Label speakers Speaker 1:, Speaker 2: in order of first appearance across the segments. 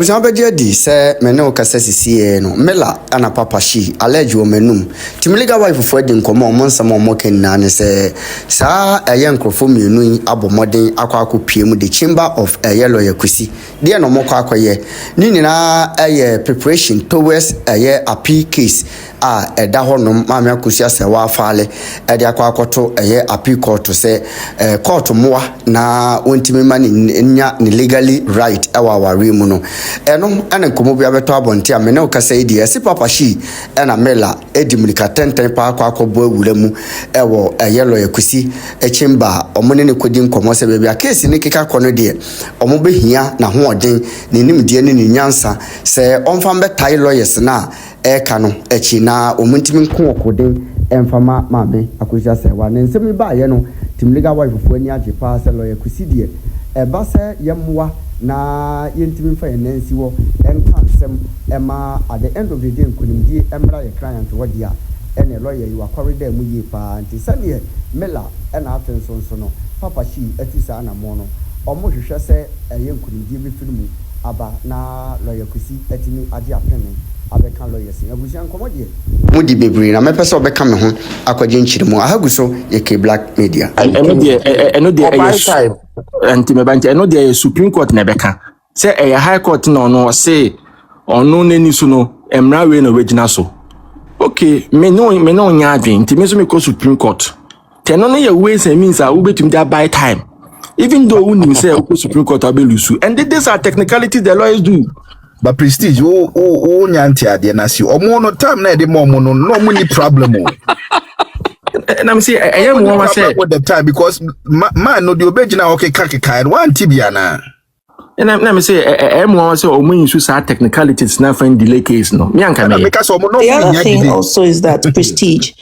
Speaker 1: Busabeje di se mene o kasa sisi no mela ana papa Shee allege o menum timiliga wife fo di nkomo o monsam o moken na ne se sa eye nkrofo mienu abomoden akwa piem the chamber of lawyer Kusi de no mokọ akoye ni nyina eye preparation towards eye appeal case eda honom maame Kusi asewa faale de akwa akoto eye appeal court se court moa na wontimi ma nya ni legally right ewa wari mu no eno ene komo bia beto abonte amene okasa idi esi papa Shee ena mela edimlika tenten pa akwa awura mu ewo yellow Kusi echimba omone ne kodi nkomo se bia case ne keka kono de omo behia na hoodin ne nimdie ne nyansa se onfa betai lawyers na eka no echi na omuntimi nko okodin emfama maame Kusi asewa ne nsemi ba ye no timliga wife fu ani age pa se lawyer Kusi de eba se yemwa na yentimi fa enansi wo enkansem ema at the end of the day nkunimdi emra ye client wodia ene lawyer yi wakware da mu yi pa nti sade mela ena afenso no papa Shee atisa na mo no omo hwehwe se eye nkunimdi bi filmu aba na lawyer Kusi atini age apene abeka lawyers abusian komodie mudi bebre na mepese obeka me ho akwaje nchirimu ahaguso ye K Black Media
Speaker 2: eno de anti mebante eno de Supreme Court na beka say High Court no no say ono nani so no emra we na wagina so okay me no nya adwen nti me so me ko Supreme Court teno no ye ways and means we betum dey buy time even though we nim say we Supreme Court abelusu and these are technicalities the lawyers do.
Speaker 3: But prestige, oh, nyanti ade na si. Omo no time na de mo no money problem.
Speaker 2: And I'm saying, I am one say
Speaker 3: with the time because man no the obejina okay kaka one tibia na.
Speaker 2: And I'm saying, I am one say omo use sa technicalities na find delay case no. Me anka me.
Speaker 4: The other thing also is that prestige.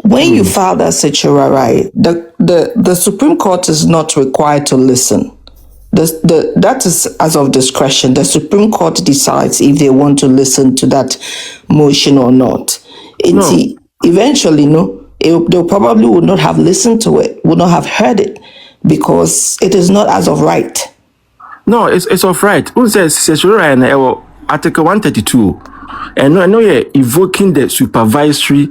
Speaker 4: When you file that certiorari, the Supreme Court is not required to listen. That is as of discretion. The Supreme Court decides if they want to listen to that motion or not. Eventually, they probably would not have listened to it, would not have heard it, because it is not as of right.
Speaker 2: No, it's of right. Who says Article 132? And I know you're evoking the supervisory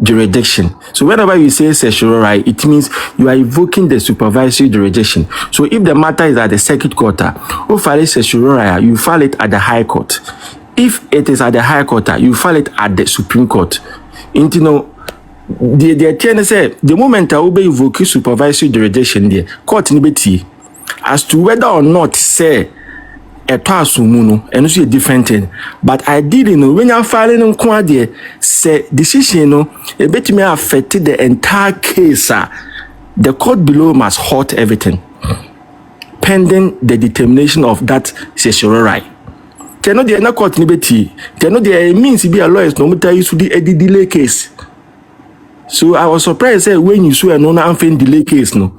Speaker 2: jurisdiction. So whenever you say certiorari, it means you are evoking the supervisory jurisdiction. So if the matter is at the circuit court, you file certiorari, you file it at the High Court. If it is at the High Court, you file it at the Supreme Court. The say the moment I will be evoking supervisory jurisdiction, the court nibeti as to whether or not say a pasumuno and also a different thing. But I didn't know when you're filing on quadie say decision no a bit may affected the entire case. The court below must halt everything pending the determination of that certiorari. Tell the na court nibeti. Tell the means to be a lawyer no matter you should the delay case. So I was surprised when you saw a non-unfair delay case no,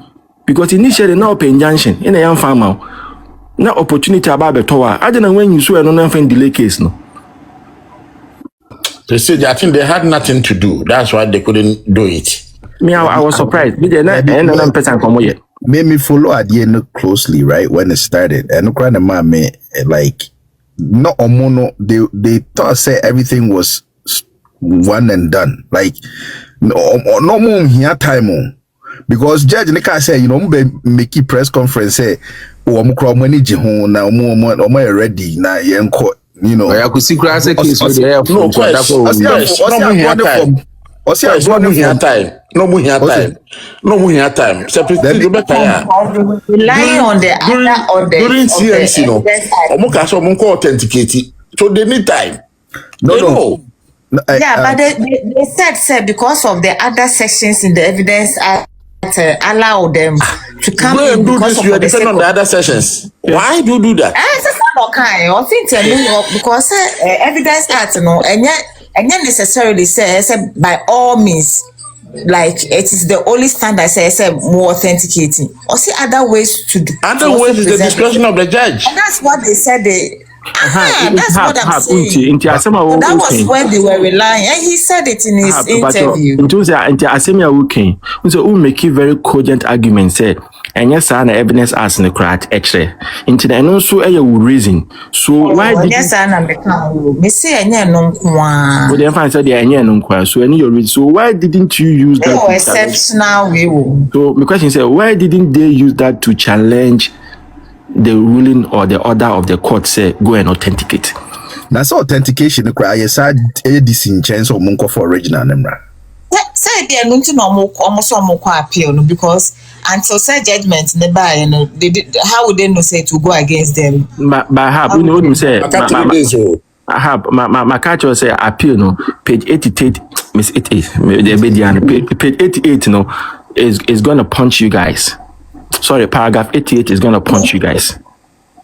Speaker 2: because initially now open junction in a young farmer. No opportunity about betowa. I don't know when you saw a non-unfair delay case no.
Speaker 5: They said I think they had nothing to do. That's why they couldn't do it.
Speaker 2: Me, I was surprised. Me
Speaker 3: made me follow Adieno closely, right? When it started. And crying man me like not omono, they thought say everything was one and done. Like no more here time. Because Judge Nika said, make a press conference say I'm ready now.
Speaker 6: I could see case
Speaker 5: no more time.
Speaker 7: Relying on the
Speaker 5: during CMC no. Authenticate. So they need time. No.
Speaker 7: Yeah, but they said because of the other sections in the evidence allow them to come in
Speaker 5: do this. You are depending on the other sessions. Yeah. Why do you do that?
Speaker 7: It's not okay. I think because evidence act and yet necessarily says by all means, like it is the only standard says more authenticating. Or see other ways to do.
Speaker 5: Other ways is the discretion of the judge.
Speaker 7: And that's what they said. That's what I'm saying. That was when they were relying, and he said it in his interview.
Speaker 2: Make a very cogent argument. Say And yes, and evidence as in the crat actually. Into the no so a reason. So why did
Speaker 7: yes, I'm me say any no kwa.
Speaker 2: Well, then said the no so any your reason. So why didn't you use that?
Speaker 7: No exceptional way.
Speaker 2: So my question is, why didn't they use that to challenge the ruling or the order of the court? Say go and authenticate.
Speaker 3: That's authentication. Yes, I this in chance or munko for original number.
Speaker 7: Say they no to no almost appeal because until said judgment never they did, how would they know say to go against them?
Speaker 2: But I have you know what say I have my catch say appeal no page 88 miss 88 page 88 no is gonna punch you guys. Sorry, paragraph 88 is gonna punch you guys.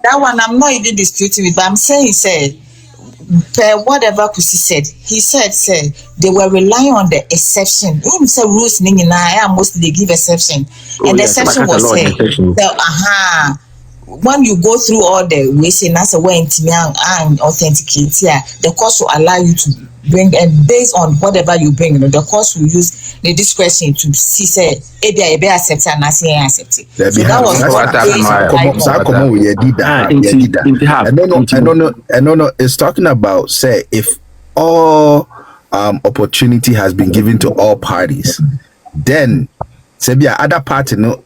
Speaker 7: That one I'm not even disputing with, but I'm saying whatever Kusi said, he said they were relying on the exception. When say rules mostly they give exception, and the exception was when you go through all the ways and that's a way and authenticate the court will allow you to bring, and based on whatever you bring, the court will use the discretion to see say they be accepted and not accepted. So that was
Speaker 3: I don't know. It's talking about say if all opportunity has been given to all parties, then Sebia other party no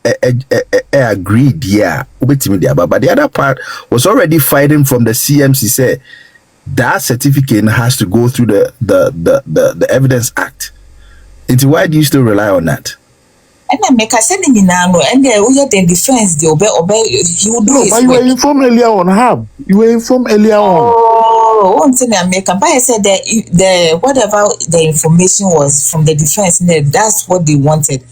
Speaker 3: agreed but the other part was already fighting from the CMC say that certificate has to go through the Evidence Act. It's why do you still rely on that?
Speaker 7: And I make a sending in and the defense the obey he would do.
Speaker 5: But you were informed earlier on, Hab. You were informed earlier on.
Speaker 7: Oh, one thing I make, but I said that the whatever the information was from the defense, that's what they wanted.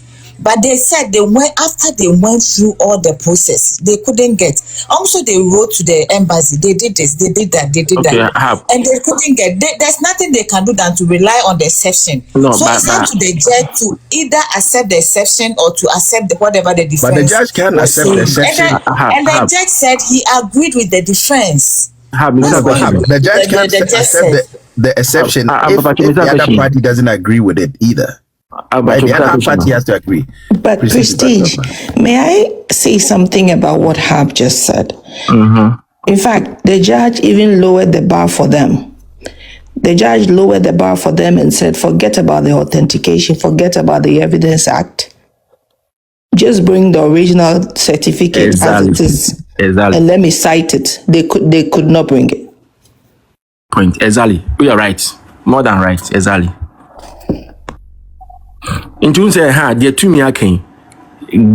Speaker 7: But they said after they went through all the process, they couldn't get. Also, they wrote to the embassy. They did this, they did that, and they couldn't get. There's nothing they can do than to rely on the exception.
Speaker 2: No,
Speaker 7: so it's up to the judge to either accept the exception or to accept whatever the defense.
Speaker 3: But the judge can't accept the exception.
Speaker 7: And the judge said he agreed with the defense.
Speaker 3: The judge can't accept the exception if the other party doesn't agree with it either. The other party has to agree.
Speaker 4: But Prestige, may I say something about what Hab just said?
Speaker 2: Mm-hmm.
Speaker 4: In fact, the judge even lowered the bar for them. The judge lowered the bar for them and said, forget about the authentication, forget about the Evidence Act. Just bring the original certificate as it is. And let me cite it. They could not bring it.
Speaker 2: Point. Exactly. You are right. More than right. Exactly. In June say there to me again.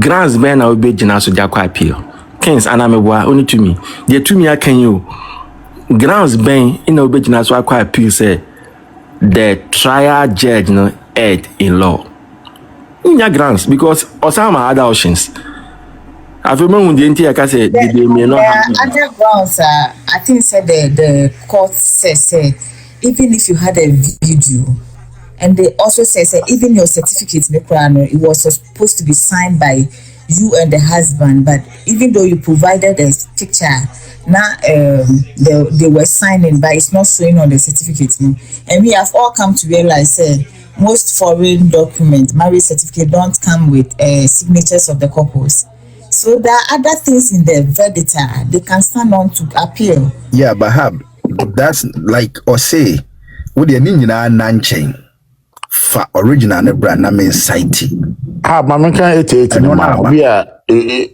Speaker 2: Grants Ben will be so Jacko appeal. Kens Anameboa only to me. There to me again you. Grants Ben in obedience so appeal say the trial judge no aid in law. In your grants because Osama other options. I've remembered the entire say they may not have
Speaker 7: other grounds. I think said the court says even if you had a video. And they also say even your certificate, it was supposed to be signed by you and the husband, but even though you provided a picture, now they were signing, but it's not showing on the certificate. And we have all come to realize most foreign documents, marriage certificate, don't come with signatures of the couples. So there are other things in the verdict they can stand on to appeal.
Speaker 3: Yeah, but that's like or say, what do you mean nanching? For original ne brand na men site
Speaker 5: Mama kan 88 no ma bi a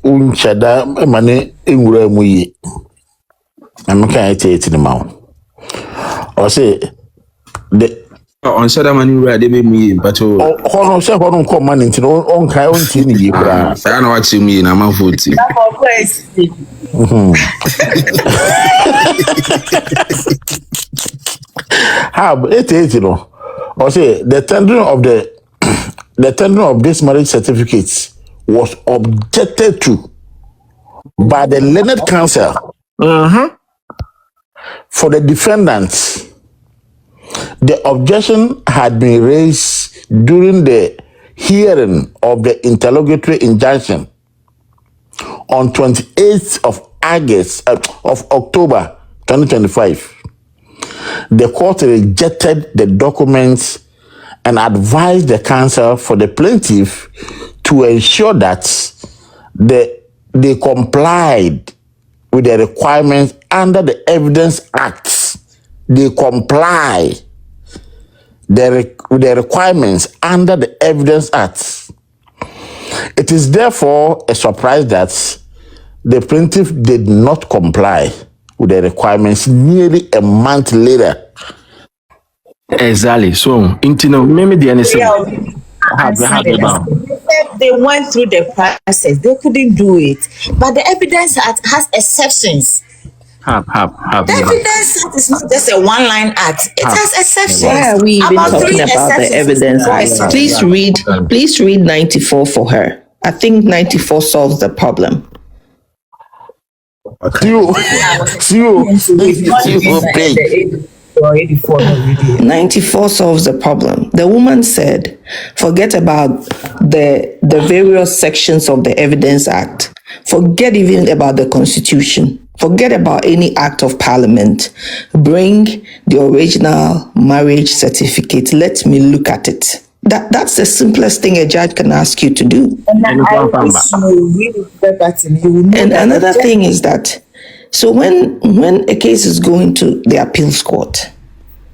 Speaker 5: unchada mane enwura mu yi. Mama kan 88 no ma. O say the
Speaker 6: on sada mani wura de be mu yi but o
Speaker 5: hono se hono ko man nti on kai on ti ni yi bra.
Speaker 6: Sa na wachi mu yi na ma vote.
Speaker 5: Have 88 no. Or say the tendering of this marriage certificates was objected to by the learned counsel for the defendants. The objection had been raised during the hearing of the interlocutory injunction on 28th of October 2025. The court rejected the documents and advised the counsel for the plaintiff to ensure that they complied with the requirements under the Evidence Act. They comply with the requirements under the Evidence Act. It is therefore a surprise that the plaintiff did not comply with the requirements nearly a month later.
Speaker 2: Exactly. So, maybe the NSA.
Speaker 7: They went through the process. They couldn't do it. But the Evidence Act has exceptions. The Evidence Act is not just a one-line act. It has exceptions.
Speaker 4: Why are we even talking about the Evidence Act? Please read 94 for her. I think 94 solves the problem.
Speaker 5: You
Speaker 4: 94 solves the problem. The woman said, forget about the various sections of the Evidence Act. Forget even about the Constitution. Forget about any act of parliament. Bring the original marriage certificate. Let me look at it. That's the simplest thing a judge can ask you to do. And another thing is that, so when a case is going to the appeals court,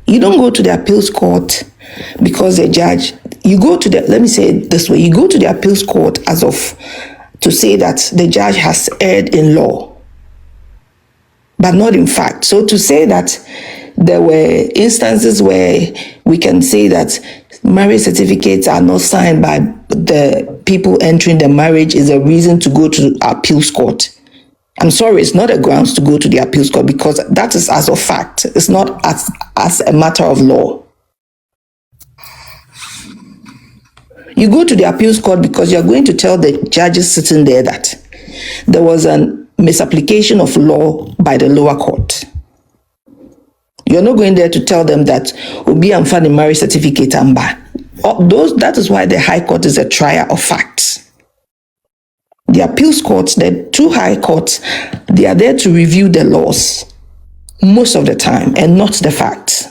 Speaker 4: you don't go to the appeals court because the judge, you go to the, let me say it this way, you go to the appeals court as of to say that the judge has erred in law, but not in fact. So to say that there were instances where we can say that marriage certificates are not signed by the people entering the marriage is a reason to go to appeals court. I'm sorry, it's not a grounds to go to the appeals court because that is as of fact. It's not as a matter of law. You go to the appeals court because you're going to tell the judges sitting there that there was a misapplication of law by the lower court. You're not going there to tell them that Obi and Fanny marriage certificate amba. That is why the High Court is a trier of facts. The appeals courts, the two high courts, they are there to review the laws most of the time and not the facts.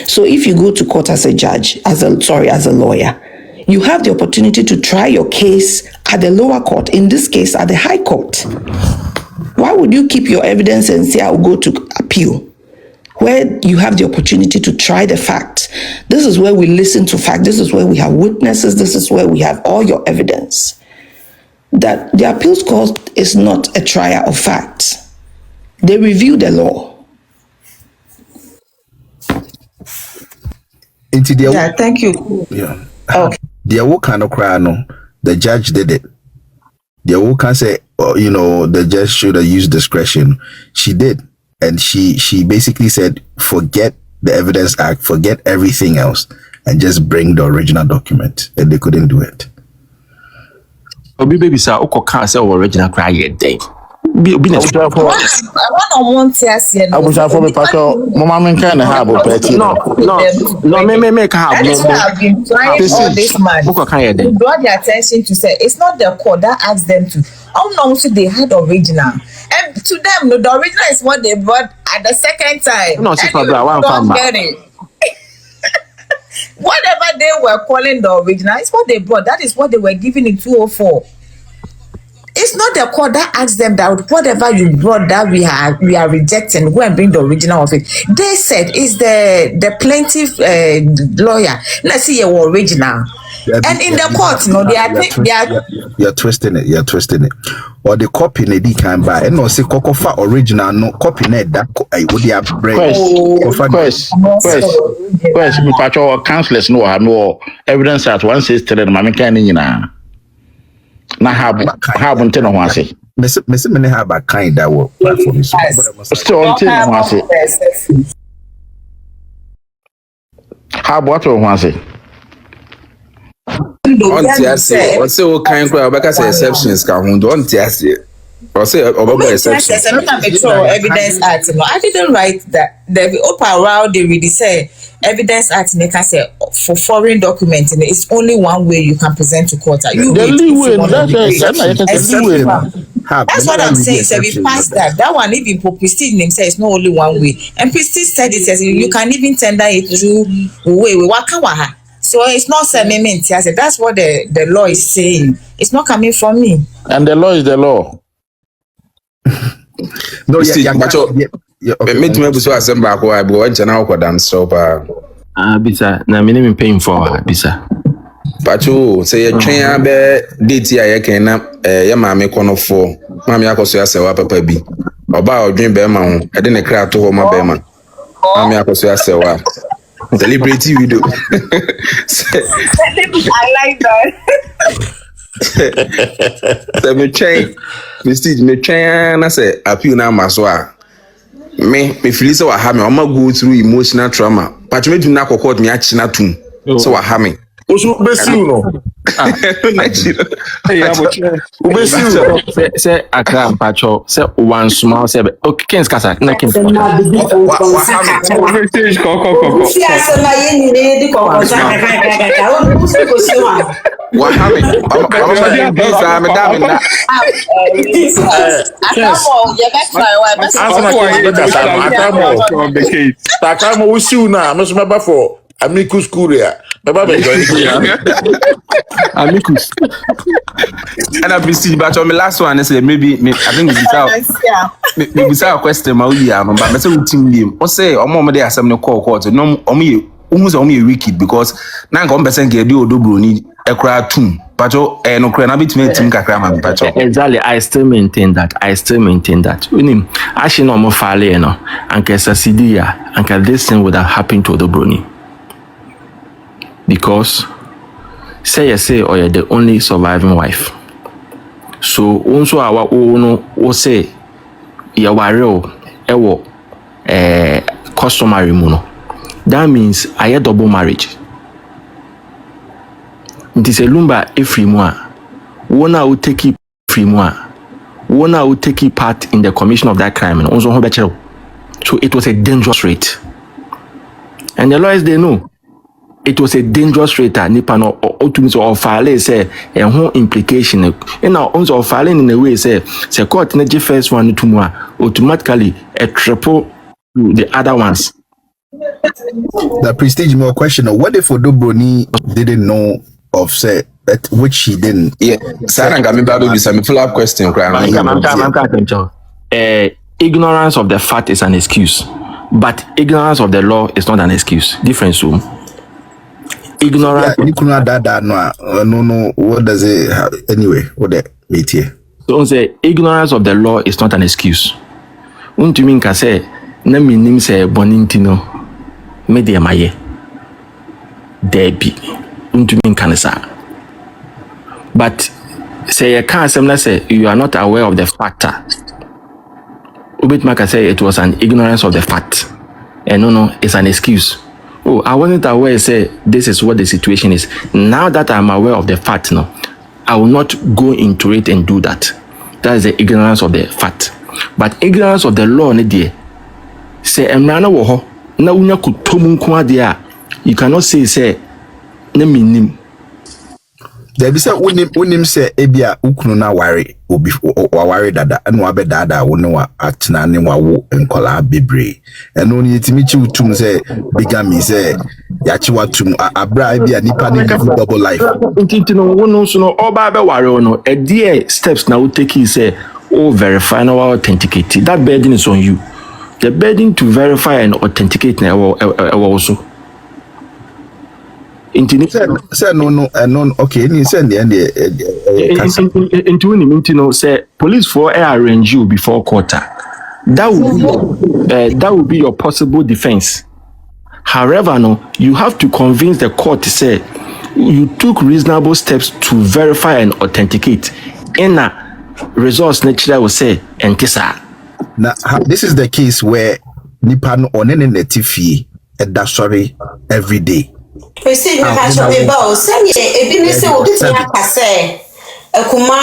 Speaker 4: So if you go to court as a judge, as a lawyer, you have the opportunity to try your case at the lower court, in this case at the High Court. Why would you keep your evidence and say I'll go to appeal, where you have the opportunity to try the facts? This is where we listen to facts. This is where we have witnesses. This is where we have all your evidence. That the appeals court is not a trier of facts. They review the law.
Speaker 7: Thank you.
Speaker 3: Yeah. Okay. The work kind of cry no. The judge did it. The work can say, the judge should have used discretion. She did, and she basically said, forget the Evidence Act, forget everything else, and just bring the original document. And they couldn't do it.
Speaker 2: Obi baby sa oko kan say original cry ye day. Bi na
Speaker 7: I want to ask you.
Speaker 5: for me pato mama men kan have opportunity.
Speaker 2: No, me can have.
Speaker 7: That is why I've been trying all this man to draw the attention to say it's not the court that asked them to. How long should they had original? And to them, the original is what they brought at the second time.
Speaker 2: No,
Speaker 7: don't get it. Whatever they were calling the original is what they brought. That is what they were giving in 204. It's not the court that asked them that whatever you brought that we are rejecting, go and bring the original of it. They said it's the plaintiff lawyer. Let's see your original. And in the court,
Speaker 3: you're twisting it. Or the copy they can buy. And no say kokofa original no copy net that would their bread.
Speaker 5: Quest, me patrol counselors no have no evidence at 163 mama can nyina. Na have until no one say.
Speaker 3: Miss me have a kind that will platform
Speaker 5: still until no one say. How what one say?
Speaker 6: On TSC, or say what kind of exceptions can don't TSC. Or say exceptions.
Speaker 7: Evidence Act. No, I didn't write that. The open around they really say Evidence Act they can say for foreign document it's only one way you can present to court. That's what I'm saying. So we passed that. That one even for Prestige name says it's not only one way. And Prestige said it says you can even tender it through way. So it's not saying that's what the law is saying. It's not coming from me.
Speaker 5: And the law is the law.
Speaker 3: No,
Speaker 6: me to me so asem ba ko ai bo nche na akwa dan so pa.
Speaker 2: Bisa na me name paying for bisa.
Speaker 6: Pacho say ye twen abe date ya ye ken na ye maame konofo. Maame akoso ya sewa papa bi. Oba odwen be ma ho, e de ne kra to ho ma be ma. Maame akoso ya sewa. Celebrity video.
Speaker 7: I like that.
Speaker 6: So me twen na say appeal na maso a. Me feel say wa ha me, o ma go through emotional trauma. Pacho me dum na kokot me achi na tum. So wa ha me.
Speaker 5: Osu besiu no.
Speaker 2: Say akra mpacho say one small say okay Kens kasa na Kens.
Speaker 5: Amicus Curia.
Speaker 2: Amicus.
Speaker 6: And I prestige, but on my last one, I say maybe I think it's our question, my but I say we team name. Or say, or more there are some no court. No, almost only wicked because now come person get do need a crowd too. But no crane, I be to me team kakram.
Speaker 2: Exactly, I still maintain that. Unim, actually no more fale no. Anke Sasidia, anke this thing would have happened to Odobroni. Because say or you're the only surviving wife. So also our own will say you are customary mono. That means I had double marriage. It is a lumba every moi. One will take it free moi. One will take it part in the commission of that crime and also so it was a dangerous rate. And the lawyers they know. It was a dangerous rate. Nipa no or file say a whole implication. And now also filing in a way say court in the first one to more automatically a triple to the other ones.
Speaker 3: The prestige more question. What if Odobroni didn't know of say that which she didn't?
Speaker 6: Yeah, Sarah got me back with some follow-up question.
Speaker 2: Ignorance of the fact is an excuse, but ignorance of the law is not an excuse. Difference room. Ignorance.
Speaker 3: No. What does it have? Anyway, what that mean here?
Speaker 2: Don't say ignorance of the law is not an excuse. Unto me can say, na minim say bonintino, media maye. Debi. Unto me can say. But say you can't say you are not aware of the factor. Ubit Maka say it was an ignorance of the fact. And no, it's an excuse. Oh, I wasn't aware, say, this is what the situation is. Now that I'm aware of the fact, no, I will not go into it and do that. That is the ignorance of the fact. But ignorance of the law, say, Emrana woho, na unya kutomu kwa dia, you cannot say, ne minim.
Speaker 3: There be say unim say ebia ukunu na ware obi ware dada eno abe dada wo ne wa atena ne wa wo enkola bebre eno ni yetimi chi utum say bigamy say ya chi watum abra ebia nipa ne double life
Speaker 2: intino wo no so no oba be ware no e die steps na wo take say o verify na authenticate. That burden is on you. The burden to verify and authenticate na also.
Speaker 3: Say no okay ni say the
Speaker 2: end say police for arrange you before court. That would be your possible defense. However, no, you have to convince the court to say you took reasonable steps to verify and authenticate. In a results nature will say entisa.
Speaker 3: Now this is the case where Nipan on any native fee at that sorry every day.
Speaker 8: Prestige me catch me bow. Say e bi ni say obi ti aka say Ekuma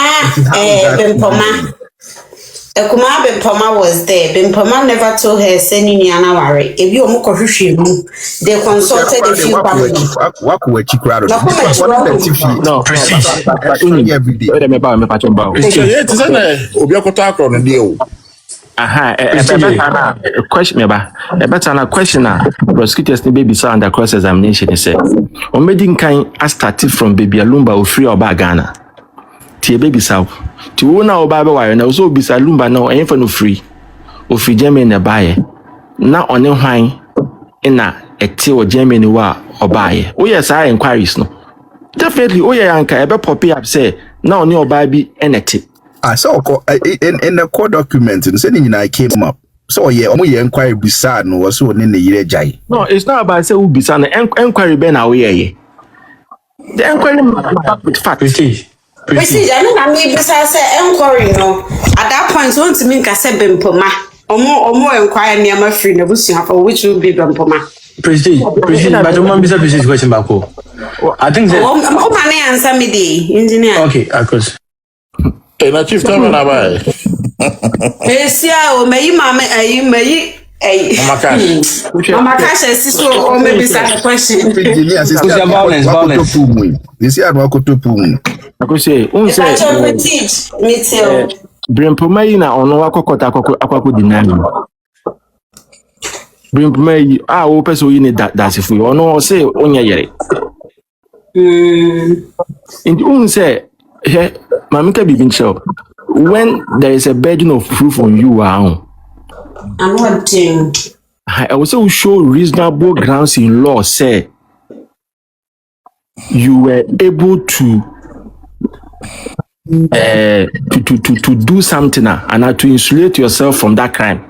Speaker 8: Bempoma was there. Bempoma never told her say ni ana ware. Ebi omo kohhwehwe mu. They consulted a few families.
Speaker 2: No,
Speaker 3: every day.
Speaker 2: Wait a minute, me patch on bow.
Speaker 5: Obi akoto akro no de o.
Speaker 2: Question me ba. A better question prosecutors ni baby sound under cross examination say. O medin kan I started from baby Alumba o free oba Ghana. Tie baby saw. Ti wo na oba be wire na so bisa Alumba na o no free. O free Germany na baye. Na one hwan na ete o Germany wa obaye. O yes I inquiries no. Definitely o ye anka e be pop up say na one oba bi enete.
Speaker 3: I saw in the court document and saying I came up. So yeah, omo inquiry beside no was so in the year jai.
Speaker 2: No, it's not about say who bisa na inquiry be na we ye. The inquiry with fact.
Speaker 8: Prestige, I mean, I mean, besides inquiry, no. At that point, want to mean I said Bempoma. Or more inquiry near my friend, for which will be Bempoma.
Speaker 9: Prestige, but you want to be question back. I think that.
Speaker 8: Oh, my man, answer me the engineer.
Speaker 9: Okay, of course.
Speaker 5: And I chief time na ba.
Speaker 8: Yes, yeah, may you, mama, may
Speaker 5: Mama
Speaker 8: Cash, sister, or maybe some question.
Speaker 9: Violence.
Speaker 3: This year, I could to Pum.
Speaker 2: I could say,
Speaker 8: Teach me tell.
Speaker 2: Brimpoma na ono akokota akoko dinami. Brimpoma o person yi ne that's if we ono say onya yere. In say here mamika bibin show when there is a burden of proof on you
Speaker 8: I'm not doing.
Speaker 2: I also show reasonable grounds in law say you were able to do something and to insulate yourself from that crime.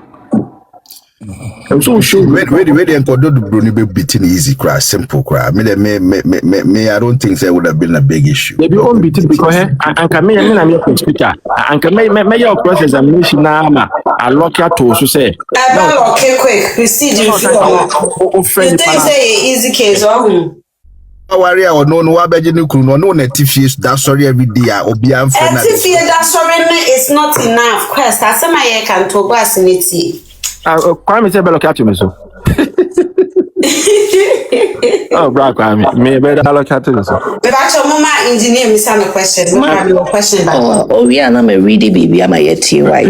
Speaker 2: I'm so sure.
Speaker 3: Where they do Bruni be beating easy cry, simple cry. Me, I don't think that would have been a big issue.
Speaker 2: They be all beating because I can make a speaker. I can make your cross examination now. I lock your toes to say.
Speaker 8: Okay, quick. Proceed. You think say easy case,
Speaker 3: worry or no abegin kru no netifie that sorry every day obi am friend na
Speaker 8: netifie that sorry is not enough quest asema ye kan to go asiniti
Speaker 2: Kwame say below catch me so oh bro Kwame me better look at me so
Speaker 8: me ba cho mama engineer me say no question
Speaker 4: oh we are na me ready baby am yet right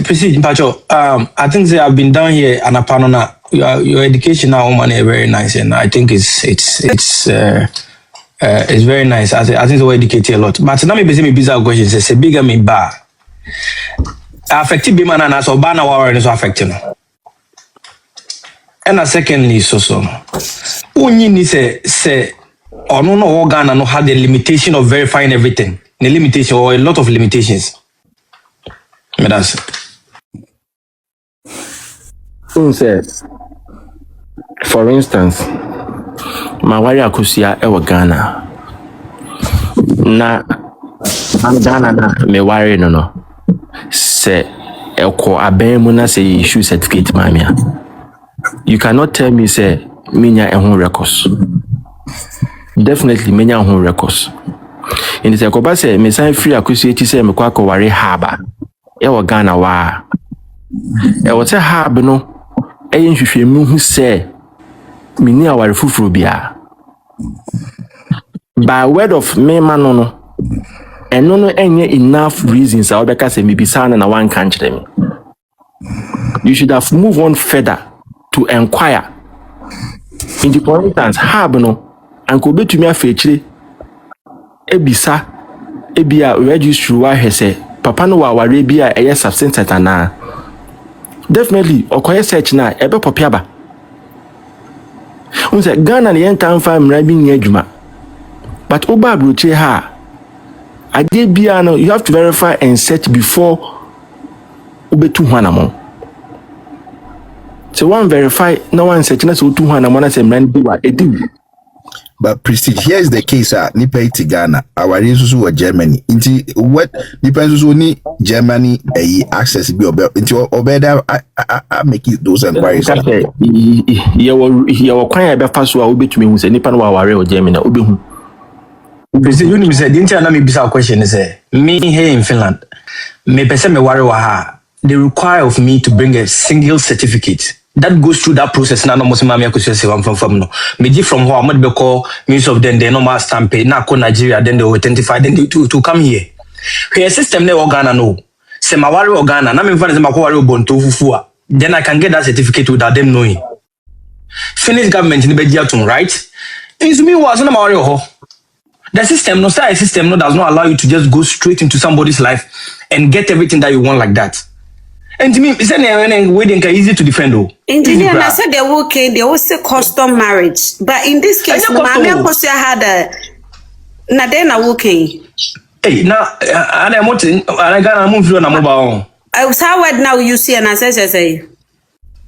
Speaker 9: Prestige Pacho I think they have been down here and apanona your education now woman is very nice and I think it's very nice. I think they will educate you a lot. But now me be bizarre question say bigger me ba affected be man and so ba na wa so affected no. And secondly so only ni say ono no organ no had the limitation of verifying everything. The limitation or a lot of limitations. Me that's
Speaker 2: say for instance my warrior Kusi ewa Ghana na Ghana na me worry no say eko abemu na say issue certificate mamia you cannot tell me say minya ehun records definitely minya ehun records in the koba say me sign free Kusi ti say me kwa ko ware haba ewa Ghana wa ewa say hab no eyin hwehwemu hu say mini aware fufuru bia by word of me mano no eno no enye enough reasons I obeka say me bisa na one can kire me you should have moved on further to inquire in the for instance hab no anko betumi afechire ebisa ebia registry wa hese papa no wa aware bia eye substance na definitely okoye search na ebe popiaba unse Ghana ne yankan fa mra bi ni adwuma but oba broche ha ade bia no you have to verify and search before obetu hwanamo so one verify no one search na so tu hwanamo na se mra bi wa edi.
Speaker 3: But Prestige, here is the case nipa iti Ghana our resources were Germany inti what depends on ni Germany access be inti obeda I make it those inquiries
Speaker 2: you kwan ya be fa so a obetumi hu se nipa no wa ware o Germany na obehu
Speaker 9: Prestige you say the internet me bisa question is me here in Finland me pese me ware wa ha they require of me to bring a single certificate that goes through that process na no mo se ma me akosi se wan from no me di from how am be call means of then they normal stamp na ko Nigeria then they will identify then they to come here here system na Ghana no say mawari or Ghana, na me mfa say makwari obonto fufua, then I can get that certificate without them knowing. Finnish government in the right? It's me was no mawari ho. The system, no style system, no does not allow you to just go straight into somebody's life and get everything that you want like that. And to me, it's an wedding easy to defend.
Speaker 8: Engineer, I said they were okay, they was a custom marriage. But in this case, Mamma Kosia had a Nadena working.
Speaker 9: Hey, now I want to I got a move on a mobile.
Speaker 8: I was how now you see an assessor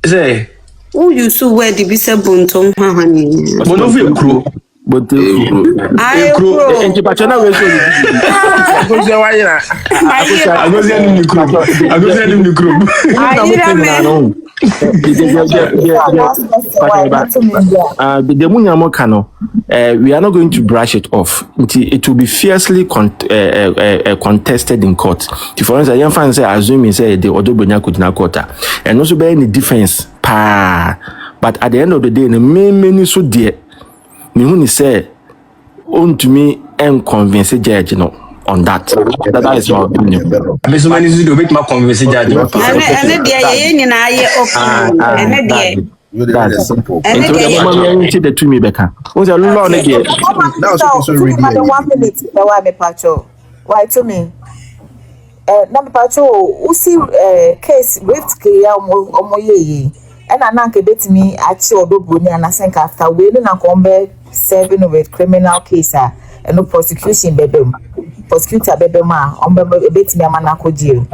Speaker 9: Say,
Speaker 8: who you saw where the Bissa Bunton, honey.
Speaker 9: One of your crew.
Speaker 2: But
Speaker 8: I
Speaker 2: we are not going to brush it off. It will be fiercely contested in court. For instance, young fans say, assuming say the Odobonya could not quarter, and also be any defense. But at the end of the day, the many so dear. Me say, on to me and convince judge on that. That is my opinion.
Speaker 9: Miss Manis do make my convince judge.
Speaker 3: That's simple.
Speaker 2: And the to me, Becca. Was a law again.
Speaker 7: Now, 1 minute. Why to me? Number patrol, who see case with Kia Omoye, and I nanke bet me at your Dobuni and I think after wailing and combat serving with criminal case and no prosecution bedroom. Prosecutor bedroom on bet me a manako deal.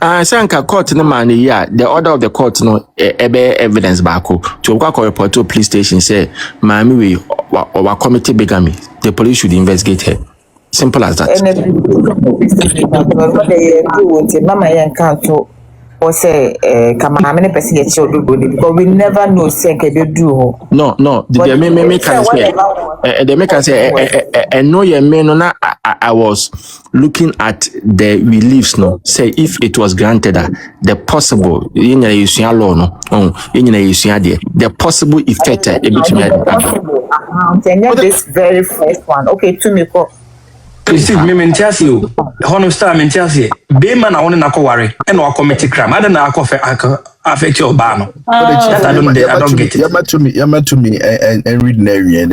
Speaker 2: I sank a court in the man, yeah. The order of the court, no evidence back to work or report to police station say, Mammy, or committee bigamy. The police should investigate her. Simple as that.
Speaker 7: What they do, Mama and Canto. Or say, come on, how many person get your do because we never know say they do.
Speaker 2: No, the make say they make say and no your men no I was looking at the reliefs no say if it was granted the possible in your law no in your the possible effect
Speaker 7: this very first one. Okay, to me
Speaker 9: Steve, me mentias you. Honor star mentias ye. Be man I want to worry and or commit crime. I don't know affect your ban. I don't get it.
Speaker 3: Yama to me and read Nary and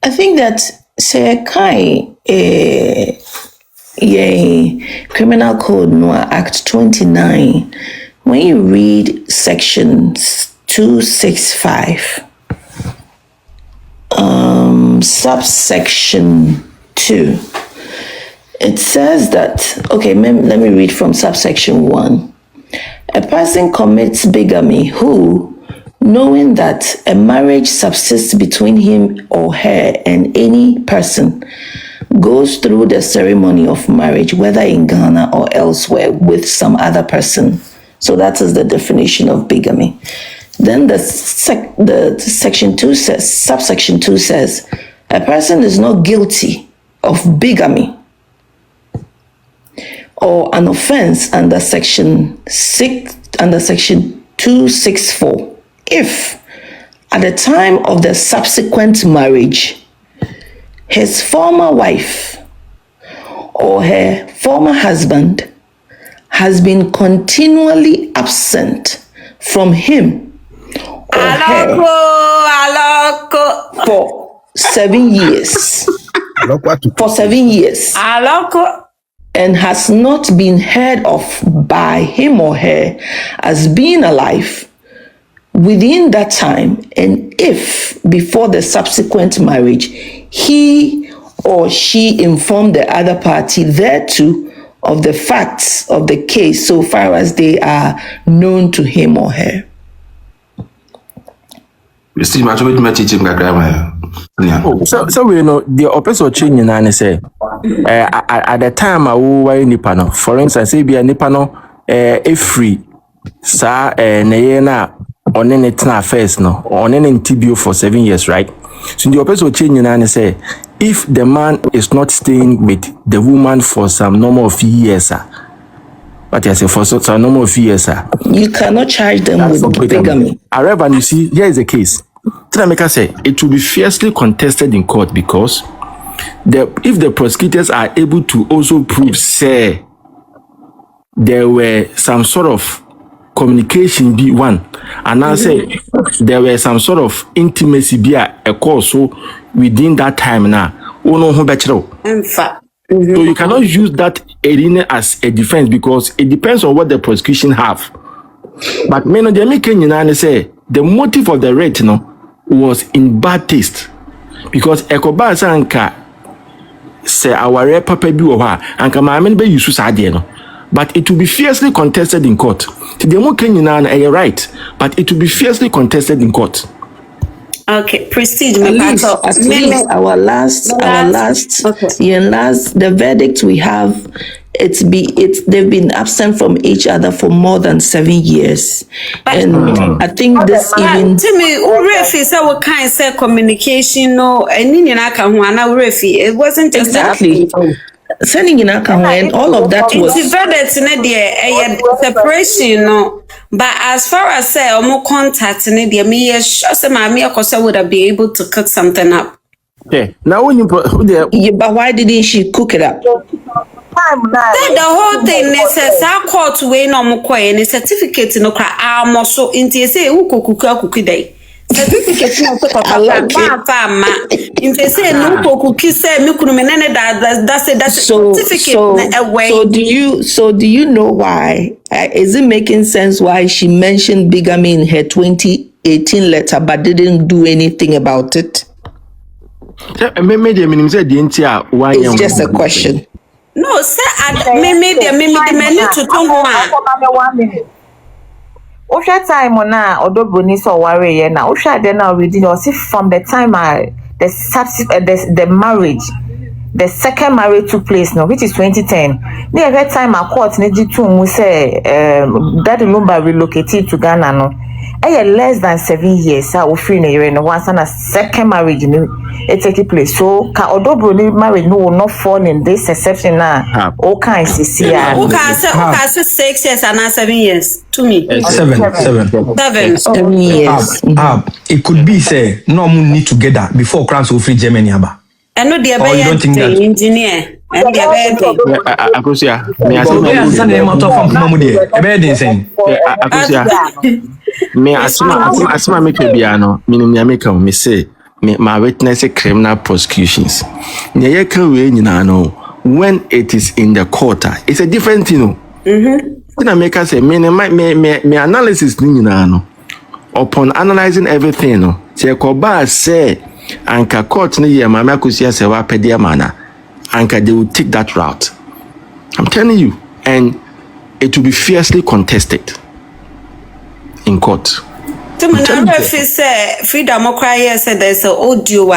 Speaker 4: I think that say Kai Criminal Code no Act 29. When you read section 265. Subsection 2. It says that, okay, let me read from subsection 1. A person commits bigamy who, knowing that a marriage subsists between him or her and any person, goes through the ceremony of marriage, whether in Ghana or elsewhere, with some other person. So that is the definition of bigamy. Then the section 2 says, subsection 2 says, a person is not guilty of bigamy or an offense under section 264 if at the time of the subsequent marriage his former wife or her former husband has been continually absent from him or her for 7 years. For 7 years. And has not been heard of by him or her as being alive within that time, and if before the subsequent marriage he or she informed the other party thereto of the facts of the case so far as they are known to him or her.
Speaker 6: So we
Speaker 2: know the opposite change and say at the time I were nipano. For instance, say be a nipano free sa na on any first no on any tibio for 7 years, right? So the opposite change and say if the man is not staying with the woman for some number of years, but I say for some number of years,
Speaker 4: you cannot charge them with bigamy.
Speaker 2: However, you see, here is the case. Tinameka say it will be fiercely contested in court because if the prosecutors are able to also prove, say, there were some sort of communication be one, and I say there were some sort of intimacy be a course so within that time now. So you cannot use that arena as a defense because it depends on what the prosecution have. But men of the American say the motive of the rate was in bad taste because Ekoba Sanka say our papa bi wo ha anka maame be use sadie no, but it will be fiercely contested in court. The American right, but it will be fiercely contested in court.
Speaker 8: Okay, Prestige.
Speaker 4: At least our last, the verdict we have, they've been absent from each other for more than 7 years, and I think this even.
Speaker 8: To me, Urefi said what kind of communication no, and it wasn't just
Speaker 4: exactly. Sending in and all of that was
Speaker 8: separation, no. But as far as say more contact in the me sure mommy would have been able to cook something up.
Speaker 2: Yeah. Now when you put
Speaker 4: but why didn't she cook it up?
Speaker 8: The whole thing is a court way no more and a certificate no cry almost so into say who cook day. Certificate no to farm in say no cookie say me kunu menene that's certificate away.
Speaker 4: So do you know why? Is it making sense why she mentioned bigamy in her 2018 letter but didn't do anything about it? It's just a question.
Speaker 8: No, sir, me to
Speaker 7: Osha time na Odoboni so worry na Osha then now reading or see from the time the marriage, the second marriage took place now, which is 2010. Near that time our court needed to say Daddy Lumba relocated to Ghana no. Less than 7 years we free na once and a second marriage it take place. So ka Odoboni marriage no will not fall in this exception now. All kinds of see.
Speaker 8: Who can say 6 years and 7 years? To me,
Speaker 9: 7
Speaker 4: years.
Speaker 9: It could be say no moon need together before crowns will free Germany aba.
Speaker 8: I know the engineer and the
Speaker 2: Akusia, me asma me pebiano minimia make me say me my witness criminal prosecutions. Nye ka we nyina no when it is in the court it's a different thing. I make us say me analysis ni nyina no upon analyzing everything no say koba say anka court ni ye mama Kusi say wa pedia mana anka they will take that route. I'm telling you, and it will be fiercely contested in court.
Speaker 8: To me, freedom of cry said there's an audio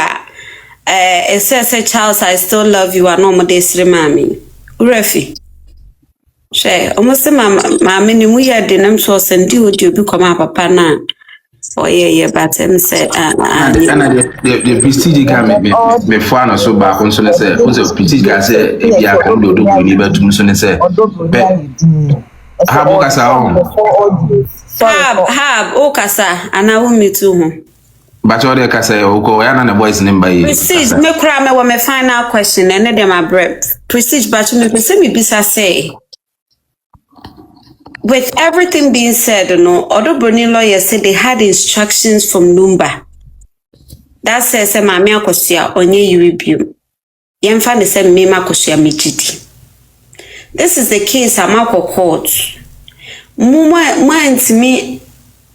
Speaker 8: it says Charles, I still love you and no more days remami. Urefi. She almost mammy knew we had the name source and do you become a papa now. Oh yeah, but say
Speaker 6: the prestige can me fan so back on so say who's a prestige can say if you come do we need to so say have
Speaker 8: okasa and I will meet to
Speaker 6: but all the kasa oko ya na boys number here.
Speaker 8: Prestige me kra me my final question and them my breath. Prestige but me say me bisa say with everything being said, Odoboni lawyers said they had instructions from Lumba. That says, Mammy Akosia, onye you review. Yemfa the same Mima Kosia Michiti. This is the case Amako court. Mind me,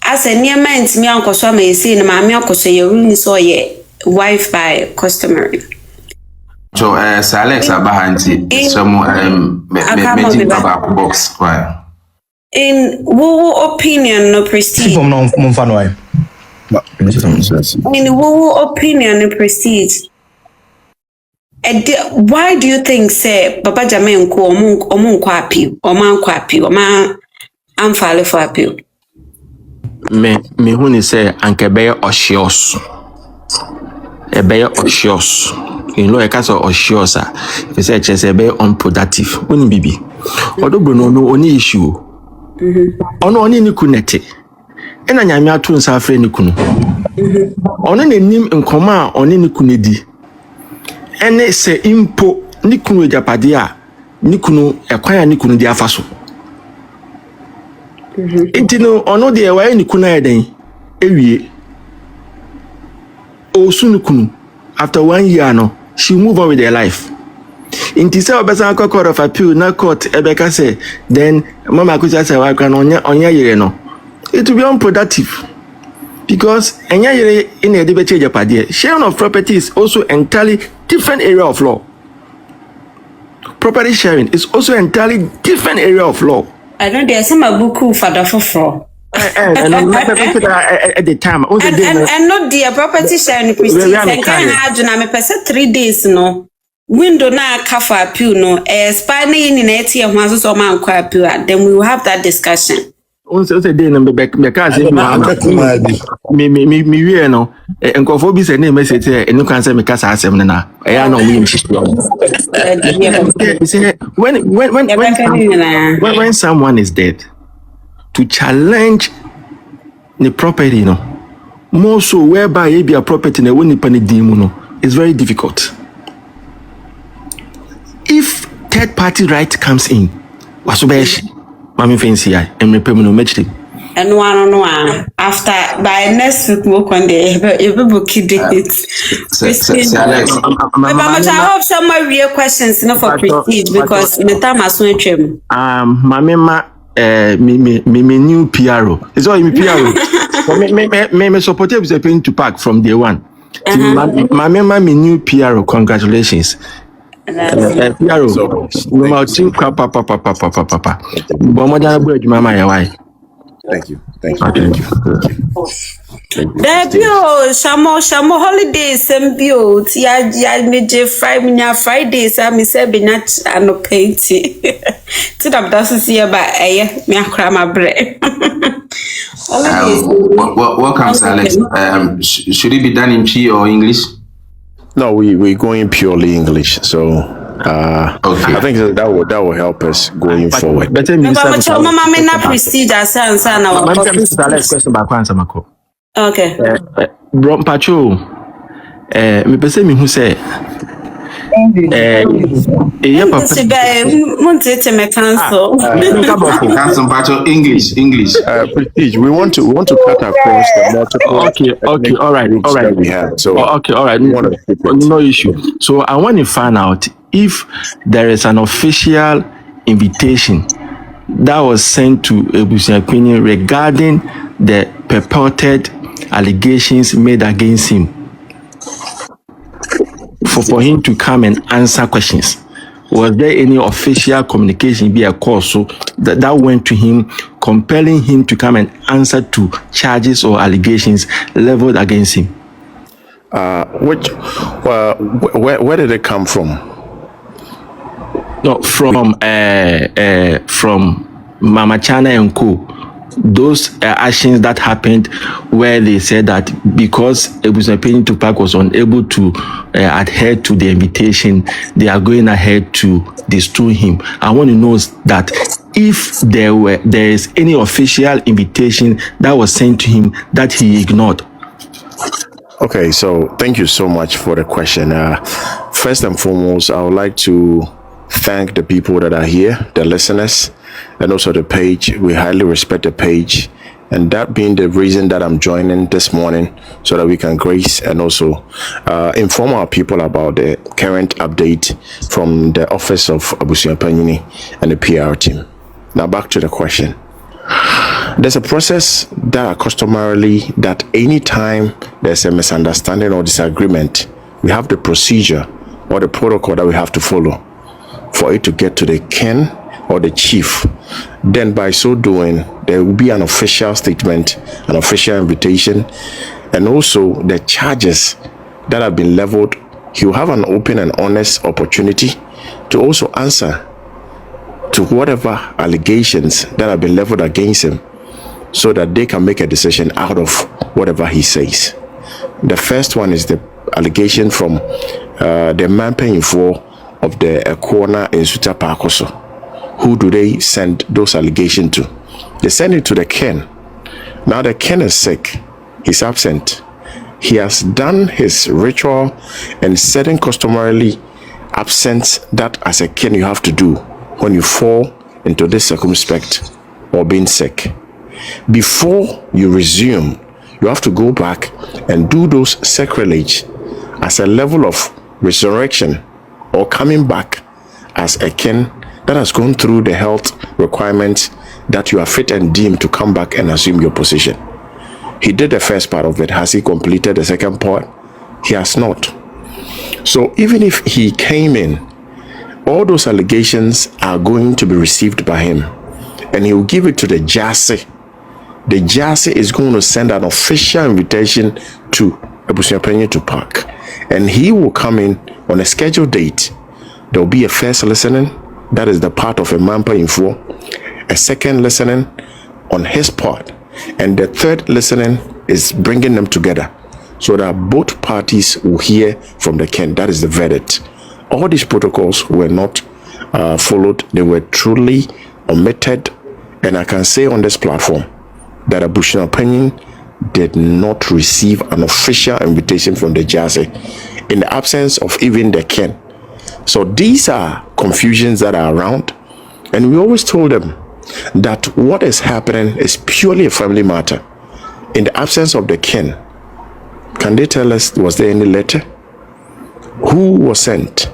Speaker 8: as a near mind to me, Uncle Swami is saying, Mammy Akosia, your room is all ye wife by customary.
Speaker 6: So, Alex Abahanti, some magic box. Why?
Speaker 8: In woo opinion, no prestige. In woo opinion, no prestige. Why do you think, say, Papa Jamen ko omun kwapi, oman kwapi, oman amfale for appeal?
Speaker 2: Me huni say ankebeye oshios. Ebeye oshios. You know, a case of oshiosa. If you say ebeye unproductive, wouldn't be. Odoboni no only issue. Ono oni ni kunete ena nyame ato nsa afre ni kunu ono nenim nkoma oni ni kunedi ene se impo ni kunu ejapade a ni kunu ekwan a ni kunu di afa so intino ono de wa ni kunu eden ewie osu ni kunu after 1 year no she move on with her life. Inti se obesa court of appeal na court ebeka say then mama Kusi say wa kran onya yere no, it will be unproductive because enya yere in a debate ejapade sharing of property is also entirely different area of law. Property sharing is also entirely different area of law.
Speaker 8: I know there's some buku father for
Speaker 2: and at the time
Speaker 8: and not the property sharing Christine and can have na me pese 3 days no window na kafa appeal no expire in na etie ho aso so man kwa appeal then we will have that discussion.
Speaker 2: On say day number back say me we no enkofo bi say na message enu kan say me kasa asem na ya na we when someone is dead to challenge the property no more so whereby it be a property na when nipa ne dim no is very difficult. If third party right comes in waso be shi mami fancy I am repayment no match.
Speaker 8: And one after by next week we can you book it. I hope some more real questions no for prestige because the time has so trim.
Speaker 2: Mama me new PRO. It's all me PRO. Me support you to park from day one. Mama me new PRO. Congratulations. PRO. Mama team papa. Bomoja boy mama ya why.
Speaker 3: Thank you.
Speaker 8: Debio, Shamo holidays and bio. Ya meje Fridays. I me say be not ano painting. To the does see about me akra my bread.
Speaker 6: Welcome, Alex. Should it be done in Chi or English?
Speaker 3: No, we're going purely English. So okay. I think that will help us going forward.
Speaker 2: Better
Speaker 8: Mama me na prestige asan na
Speaker 2: question back answer mako.
Speaker 8: Okay.
Speaker 2: Bro Pacho me pese me hu say
Speaker 6: cancel Pacho English.
Speaker 3: Prestige, we want to cut across the multiple.
Speaker 2: Okay, all right.
Speaker 3: We have. So
Speaker 2: okay, all right. No issue. So I want to find out if there is an official invitation that was sent to Ebusiakwini regarding the purported allegations made against him for him to come and answer questions. Was there any official communication be a call so that went to him compelling him to come and answer to charges or allegations leveled against him?
Speaker 3: Where did it come from?
Speaker 2: No, from Mama Chana and Co. Those actions that happened where they said that because Ebusiakwini Tupac was unable to adhere to the invitation, they are going ahead to destroy him. I want to know that if there is any official invitation that was sent to him that he ignored.
Speaker 3: Okay, so thank you so much for the question. First and foremost, I would like to thank the people that are here, the listeners, and also the page. We highly respect the page, and that being the reason that I'm joining this morning so that we can grace and also inform our people about the current update from the office of Ebusiakwini and the PR team. Now back to the question. There's a process that customarily that anytime there's a misunderstanding or disagreement, we have the procedure or the protocol that we have to follow for it to get to the ken or the chief. Then by so doing, there will be an official statement, an official invitation, and also the charges that have been leveled. He will have an open and honest opportunity to also answer to whatever allegations that have been leveled against him so that they can make a decision out of whatever he says. The first one is the allegation from the man paying for of the corner in Suta Parkoso. Who do they send those allegations to? They send it to the Ken. Now the Ken is sick. He's absent.
Speaker 10: he has done his ritual and certain customarily absence that as a king you have to do when you fall into this circumspect or being sick. Before you resume, you have to go back and do those sacrilege as a level of resurrection or coming back as a king that has gone through the health requirements that you are fit and deemed to come back and assume your position. He did the first part of it. Has he completed the second part? He has not. So even if he came in, all those allegations are going to be received by him, and he will give it to the Jase. The Jase is going to send an official invitation to Abusuapanyin to park, and he will come in on a scheduled date. There will be a first listening, that is the part of a Mampa Info, a second listening on his part, and the third listening is bringing them together so that both parties will hear from the king. That is the verdict. All these protocols were not followed. They were truly omitted, and I can say on this platform that Abusuapanyin did not receive an official invitation from the Jase in the absence of even the king. So these are confusions that are around, and we always told them that what is happening is purely a family matter. In the absence of the king, can they tell us, was there any letter? Who was sent?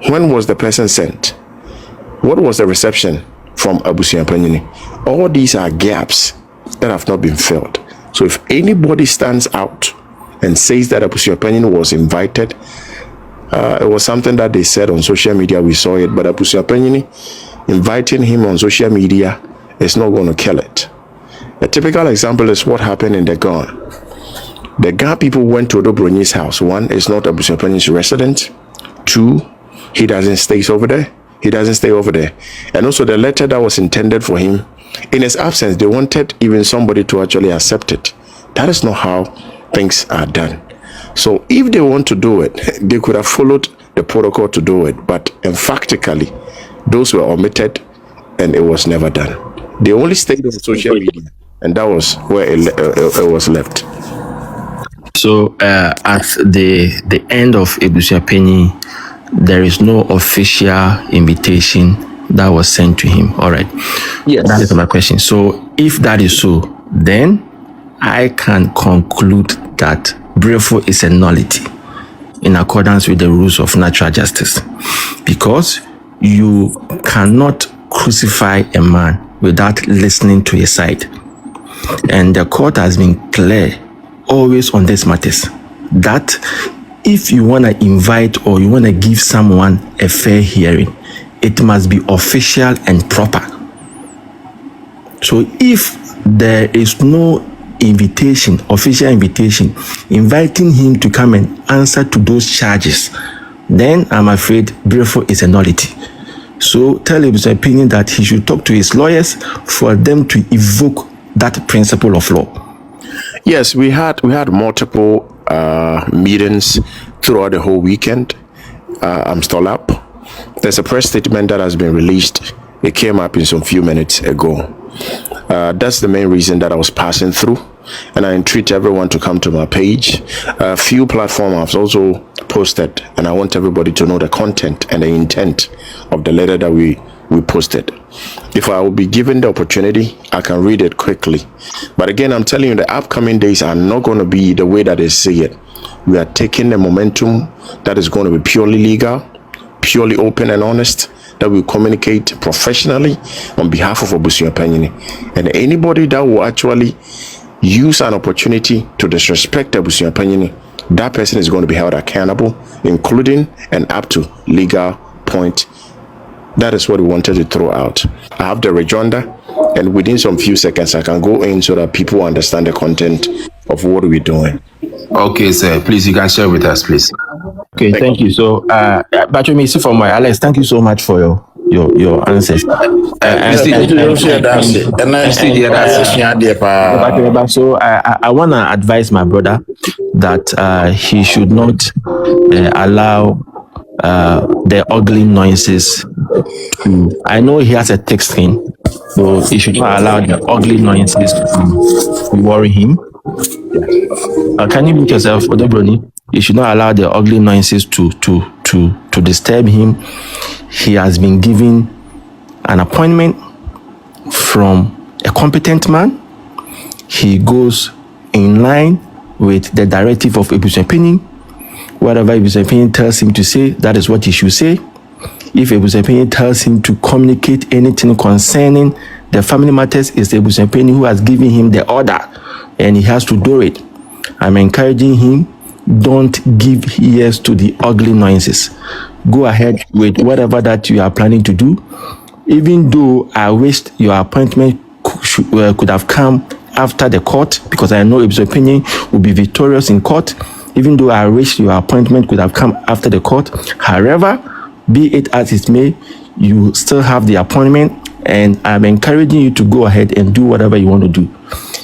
Speaker 10: When was the person sent? What was the reception from Abusuapanyin? All these are gaps that have not been filled. So if anybody stands out and says that Abusuapanyin was invited, it was something that they said on social media, we saw it, but Abusuapanyin inviting him on social media is not going to kill it. A typical example is what happened in the Ghana. The Ghana people went to Odobroni's house. One, is not Abusuapanyi's resident. Two, he doesn't stay over there. He doesn't stay over there. And also the letter that was intended for him, in his absence, they wanted even somebody to actually accept it. That is not how things are done. So if they want to do it, they could have followed the protocol to do it. But emphatically, those were omitted and it was never done. They only stayed on social media, and that was where it was left.
Speaker 2: So at the end of Abusuapanyin, there is no official invitation that was sent to him. All right.
Speaker 6: Yes.
Speaker 2: That is my question. So if that is so, then I can conclude that Brefo is a nullity in accordance with the rules of natural justice, because you cannot crucify a man without listening to his side. And the court has been clear always on these matters that if you want to invite or you want to give someone a fair hearing, it must be official and proper. So if there is no invitation, official invitation, inviting him to come and answer to those charges, then I'm afraid Brefo is a nullity. So tell him his opinion that he should talk to his lawyers for them to evoke that principle of law.
Speaker 10: Yes, we had multiple meetings throughout the whole weekend. I'm still up. There's a press statement that has been released. It came up in some few minutes ago. That's the main reason that I was passing through, and I entreat everyone to come to my page. A few platforms have also posted, and I want everybody to know the content and the intent of the letter that we posted. If I will be given the opportunity, I can read it quickly. But again, I'm telling you, the upcoming days are not going to be the way that they see it. We are taking the momentum that is going to be purely legal, purely open and honest, that we communicate professionally on behalf of Abusuapanyin. And anybody that will actually use an opportunity to disrespect Abusuapanyin, that person is going to be held accountable, including and up to legal point. That is what we wanted to throw out. I have the rejoinder, and within some few seconds, I can go in so that people understand the content of what we're doing.
Speaker 6: Okay, sir. Please, you can share with us, please.
Speaker 2: Okay, thank you. So, but you may see from my Alex, thank you so much for your answers. So I want to advise my brother that he should not allow the ugly noises to, I know he has a thick skin, so he should not allow the ugly noises to worry him. Can you mute yourself, Odebroni? You should not allow the ugly noises to disturb him. He has been given an appointment from a competent man. He goes in line with the directive of Ebusuapini. Whatever Ebusuapini tells him to say, that is what he should say. If Ebusuapini tells him to communicate anything concerning the family matters, it's Ebusuapini who has given him the order, and he has to do it. I'm encouraging him, don't give ears to the ugly noises. Go ahead with whatever that you are planning to do. Even though I wished your appointment could have come after the court, because I know Ebusuapini will be victorious in court. Even though I wish your appointment could have come after the court. However, be it as it may, you still have the appointment, and I'm encouraging you to go ahead and do whatever you want to do.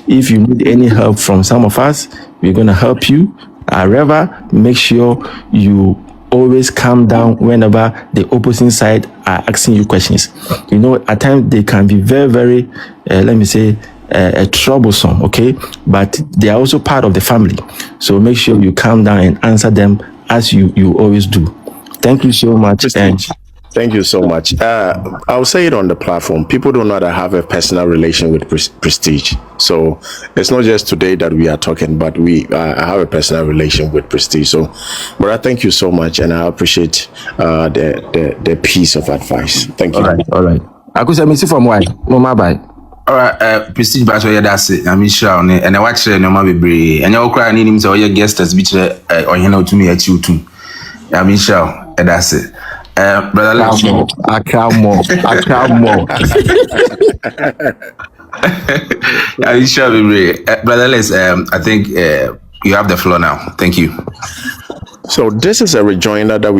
Speaker 2: If you need any help from some of us, we're going to help you. However, make sure you always calm down whenever the opposing side are asking you questions. You know, at times they can be very, very, troublesome, okay? But they are also part of the family. So make sure you calm down and answer them as you always do. Thank you so much.
Speaker 10: Thank you so much. I'll say it on the platform. People don't know that I have a personal relation with Prestige. So it's not just today that we are talking, but I have a personal relation with Prestige. So, but I thank you so much, and I appreciate the piece of advice. Thank you.
Speaker 2: All right. I could say, Missy from why? Mama, bye.
Speaker 6: All right, Prestige, but that's it. I'm sure, and I watch it. No matter be, and you're crying. Need him to your guest as bitch or you know to me at you too. I'm sure, and that's it. Brother,
Speaker 2: I can't more.
Speaker 6: I'm sure, brother. I think you have the floor now. Thank you.
Speaker 10: So this is a rejoinder that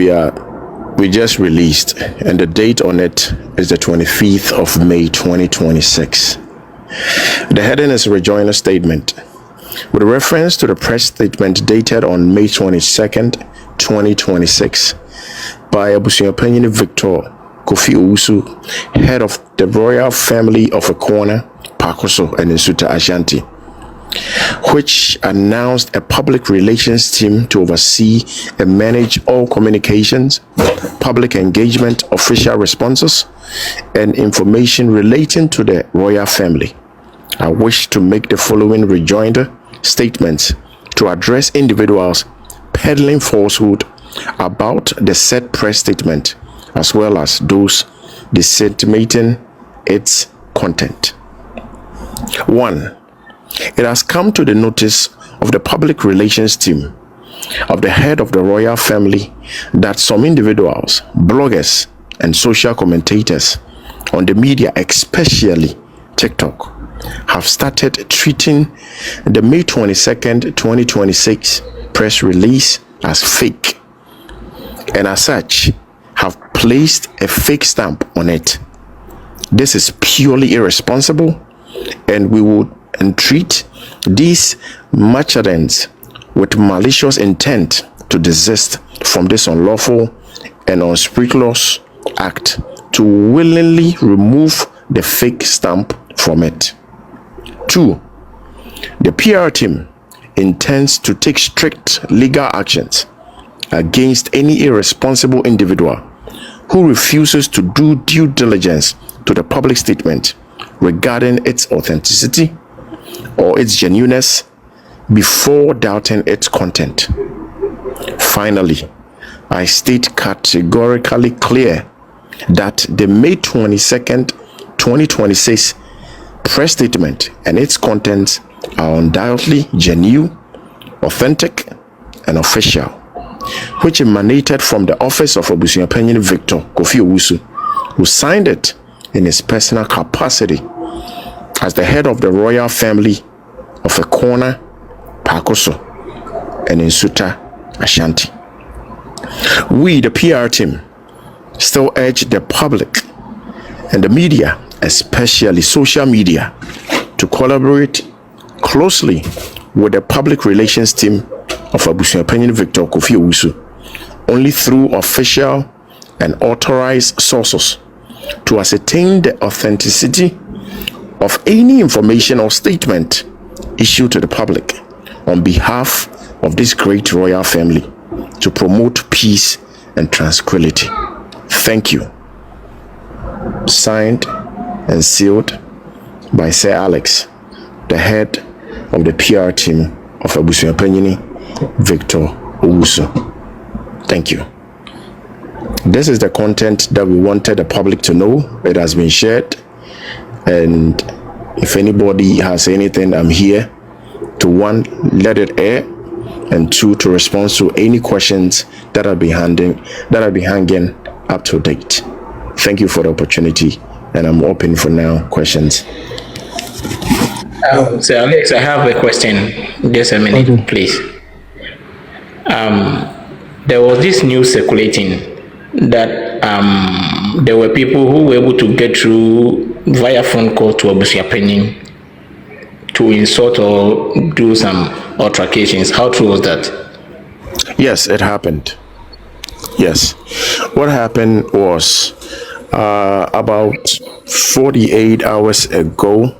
Speaker 10: we just released, and the date on it is the 25th of May 2026. The heading is Rejoinder Statement. With reference to the press statement dated on May 22nd, 2026, by Ebusuapini Victor Kofi Owusu, head of the royal family of Akona, Pakoso, and Nsuta Ashanti, which announced a public relations team to oversee and manage all communications, public engagement, official responses, and information relating to the royal family. I wish to make the following rejoinder statements to address individuals peddling falsehood about the said press statement, as well as those disseminating its content. 1. It has come to the notice of the public relations team of the head of the royal family that some individuals, bloggers, and social commentators on the media, especially TikTok, have started treating the May 22nd, 2026 press release as fake, and as such have placed a fake stamp on it. This is purely irresponsible, and we would entreat these machadens with malicious intent to desist from this unlawful and unscrupulous act to willingly remove the fake stamp from it. 2. The PR team intends to take strict legal actions against any irresponsible individual who refuses to do due diligence to the public statement regarding its authenticity or its genuineness before doubting its content. Finally, I state categorically clear that the May 22nd, 2026 press statement and its contents are undoubtedly genuine, authentic, and official, which emanated from the office of Ebusuapini Victor Kofi Owusu, who signed it in his personal capacity as the head of the royal family of Akona, Pakoso, and Nsuta Ashanti. We, the PR team, still urge the public and the media, especially social media, to collaborate closely with the public relations team of Ebusuapini Victor Kofi Owusu only through official and authorized sources to ascertain the authenticity of any information or statement issued to the public on behalf of this great royal family to promote peace and tranquility. Thank you. Signed and sealed by Sir Alex, the head of the PR team of Abusuapanyini, Victor Owusu. Thank you. This is the content that we wanted the public to know. It has been shared, and if anybody has anything, I'm here to, one, let it air, and two, to respond to any questions that have been hanging up to date. Thank you for the opportunity, and I'm open for now questions.
Speaker 11: So Alex, I have a question. Just a minute, please. There was this news circulating that there were people who were able to get through via phone call to Abusuapanyini to insult or do some altercations. How true was that?
Speaker 10: Yes, it happened. Yes. What happened was about 48 hours ago,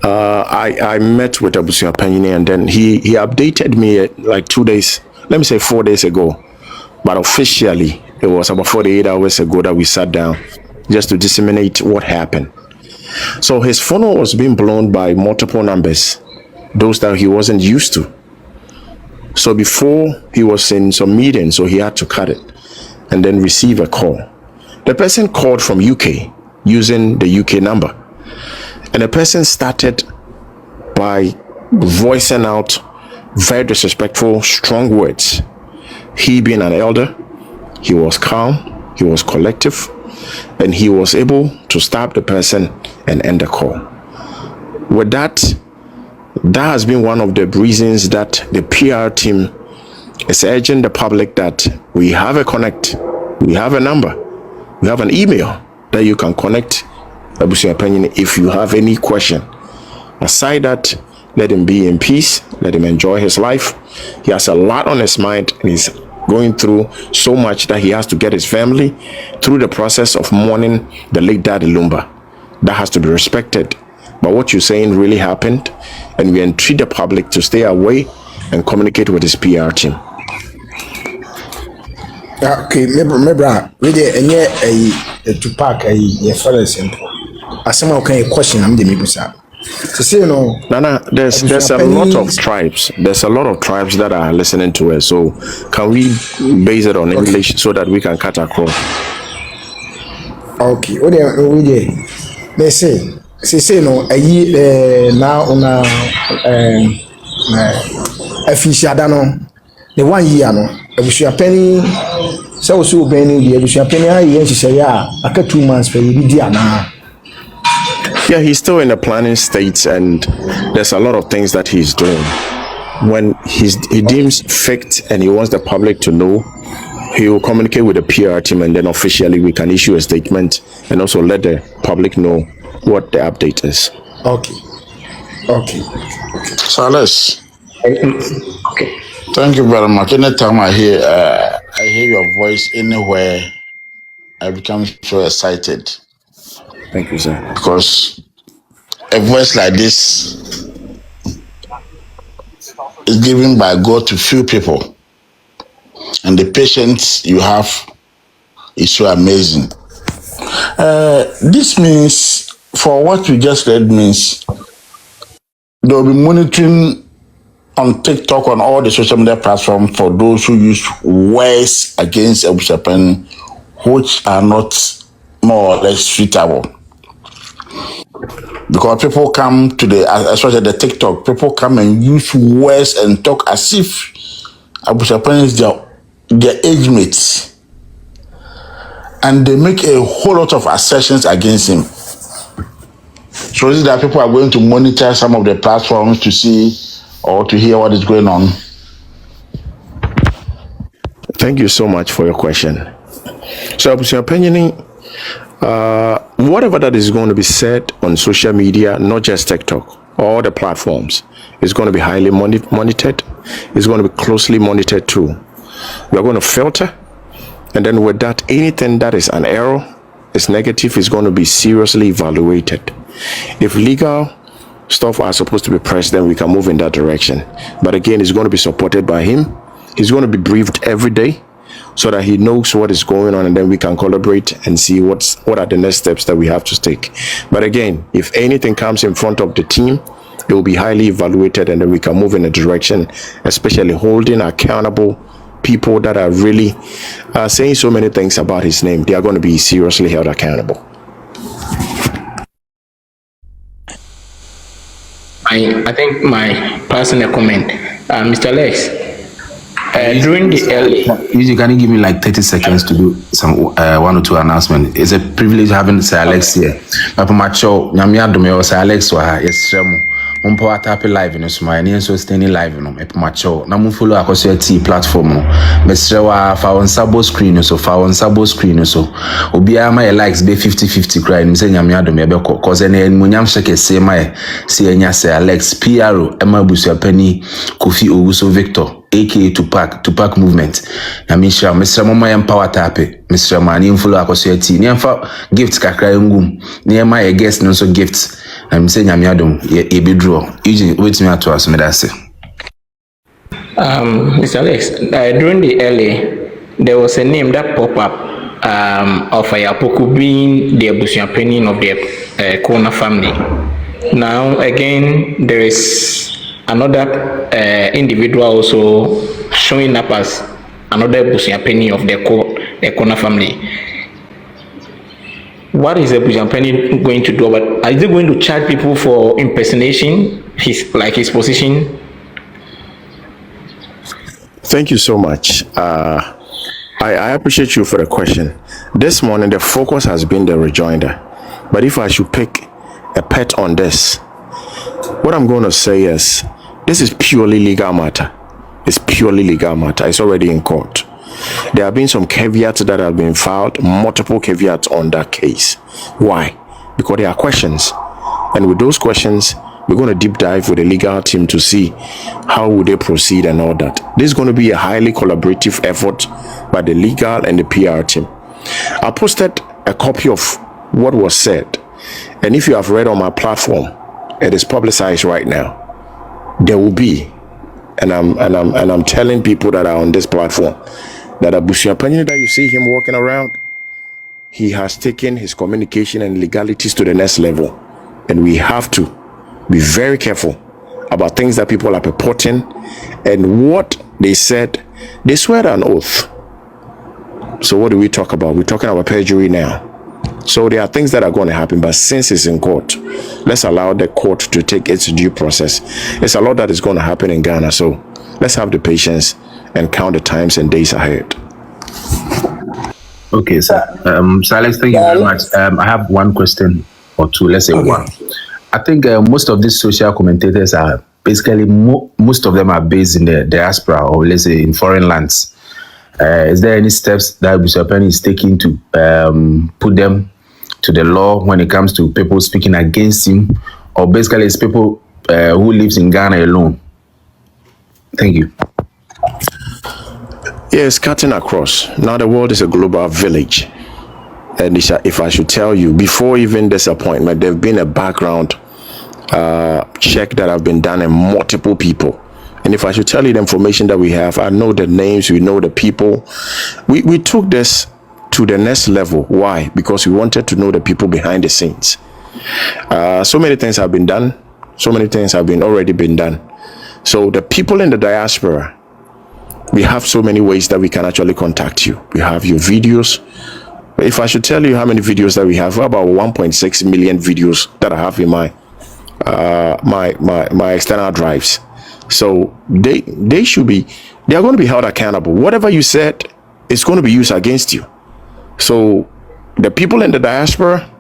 Speaker 10: I met with Abusuapanyini, and then he updated me like 4 days ago. But officially, it was about 48 hours ago that we sat down just to disseminate what happened. So his phone was being blown by multiple numbers, those that he wasn't used to. So before, he was in some meeting, so he had to cut it and then receive a call. The person called from UK using the UK number. And the person started by voicing out very disrespectful, strong words. He, being an elder, he was calm, he was collective, and he was able to stop the person and end the call. With that has been one of the reasons that the PR team is urging the public that we have a connect, we have a number, we have an email that you can connect Abusuapanyini if you have any question. Aside that, let him be in peace, let him enjoy his life. He has a lot on his mind, and he's going through so much that he has to get his family through the process of mourning the late Daddy Lumba. That has to be respected. But what you're saying really happened, and we entreat the public to stay away and communicate with his PR team.
Speaker 12: Okay, maybe we did a Tupac a fairly simple. As someone can question, I'm the Mibusa. To say no,
Speaker 10: Nana, there's a lot of tribes. There's a lot of tribes that are listening to us. So can we base it on English so that we can cut across?
Speaker 12: Okay, we did. They say no. Now on a fish adano. The 1 year no. Abusuapanyini. So Benny, the Abusuapanyini. Yes, she say yeah. After 2 months, for you be now.
Speaker 10: Yeah, he's still in the planning stage, and there's a lot of things that he's doing. When he deems fit and he wants the public to know, he will communicate with the PR team, and then officially we can issue a statement and also let the public know what the update is.
Speaker 12: Okay.
Speaker 5: So let's.
Speaker 11: Okay.
Speaker 5: Thank you very much. Anytime I hear your voice anywhere, I become so excited.
Speaker 10: Thank you, sir.
Speaker 5: Because a voice like this is given by God to few people, and the patience you have is so amazing. This means, for what you just read, means they'll be monitoring on TikTok, on all the social media platforms, for those who use words against Abusuapanyini which are not more or less suitable. Because people come to especially the TikTok, people come and use words and talk as if Abusuapanyini is their age mates. And they make a whole lot of assertions against him. So is it that people are going to monitor some of the platforms to see or to hear what is going on?
Speaker 10: Thank you so much for your question. So Abusuapanyini, whatever that is going to be said on social media, not just TikTok, all the platforms, is going to be highly monitored. It's going to be closely monitored too. We're going to filter, and then with that, anything that is an error, is negative, is going to be seriously evaluated. If legal stuff are supposed to be pressed, then we can move in that direction. But again, it's going to be supported by him. He's going to be briefed every day so that he knows what is going on, and then we can collaborate and see what are the next steps that we have to take. But again, if anything comes in front of the team, it will be highly evaluated, and then we can move in a direction, especially holding accountable people that are really saying so many things about his name. They are going to be seriously held accountable.
Speaker 11: I think my personal comment, Mr. Lex, during the early...
Speaker 6: You can give me like 30 seconds to do some one or two announcements. It's a privilege having Sir Alex here. But for my show, Nyamia Domeo, Sir Alex, yes, Mumpo atape live no so my so staying live no me macho na mun follow akoso T platform no mesre wa fa on sabo screen so obiara my likes be 50-50 cry nim say nyame adom e be cause na munyam sheke say my see enya say Alex PRO ema busu pani Kofi Owusu Victor aka Tupac movement na me share mesre mo my empower tape mesre man ni follow akoso T ni emfa gift kakra ngum ni my guest no so gift I'm saying I'm yadum ye be draw. Usually wait me to us me that say.
Speaker 11: Mr. Alex, during the early there was a name that popped up of Ayapoku being the Abusuapeni of the Kona family. Now again there is another individual also showing up as another Abusuapeni of the Kona family. What is a Bujampeni going to do about? Is it going to charge people for impersonation, his position?
Speaker 10: Thank you so much. I appreciate you for the question. This morning, the focus has been the rejoinder. But if I should pick a pet on this, what I'm going to say is, this is purely legal matter. It's purely legal matter. It's already in court. There have been some caveats that have been filed, multiple caveats on that case. Why? Because there are questions. And with those questions, we're going to deep dive with the legal team to see how would they proceed and all that. This is going to be a highly collaborative effort by the legal and the PR team. I posted a copy of what was said. And if you have read on my platform, it is publicized right now. There will be, and I'm telling people that are on this platform, that Abusuapeni that you see him walking around, he has taken his communication and legalities to the next level. And we have to be very careful about things that people are purporting and what they said. They swear an oath. So what do we talk about? We're talking about perjury now. So there are things that are going to happen, but since it's in court, let's allow the court to take its due process. It's a lot that is going to happen in Ghana, so let's have the patience and count the times and days ahead.
Speaker 6: Okay, sir. So Alex, thank you very much. I have one question or two. Let's say one. I think most of these social commentators are basically most of them are based in the diaspora or let's say in foreign lands. Is there any steps that Busuapeni is taking to put them to the law when it comes to people speaking against him, or basically it's people who lives in Ghana alone? Thank you.
Speaker 10: Yes, cutting across. Now the world is a global village. And if I should tell you, before even this appointment, there's been a background check that have been done on multiple people. And if I should tell you the information that we have, I know the names, we know the people. We took this to the next level. Why? Because we wanted to know the people behind the scenes. So many things have been done. So many things have already been done. So the people in the diaspora, we have so many ways that we can actually contact you. We have your videos. If I should tell you how many videos that we have, about 1.6 million videos that I have in my external drives. So they are going to be held accountable. Whatever you said is going to be used against you. So the people in the diaspora,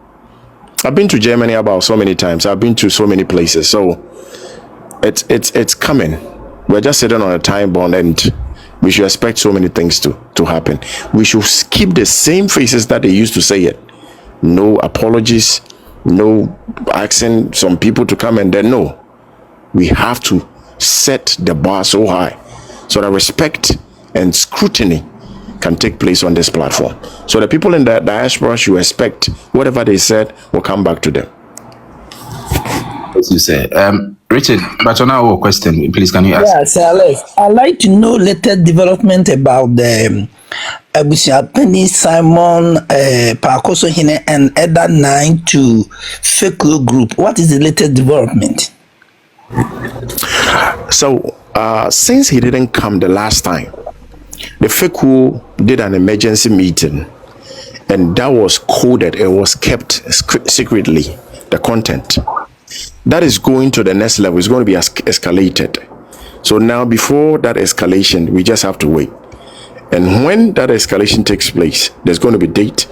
Speaker 10: I've been to Germany about so many times. I've been to so many places. So it's coming. We're just sitting on a time bomb, and we should expect so many things to happen. We should keep the same faces that they used to say it. No apologies, no asking some people to come and then no. We have to set the bar so high so that respect and scrutiny can take place on this platform. So the people in the diaspora should expect whatever they said will come back to them.
Speaker 6: you say. Richard, but on our question, please can you ask?
Speaker 13: Yeah, Sir Alex, I'd like to know latest development about the Penny Simon, Pakoso Hine, and Eda 9 to Feklo Group. What is the latest development?
Speaker 10: So, since he didn't come the last time, the FECU did an emergency meeting, and that was coded. It was kept secretly, the content. That is going to the next level. It's going to be escalated. So now, before that escalation, we just have to wait. And when that escalation takes place, there's going to be date.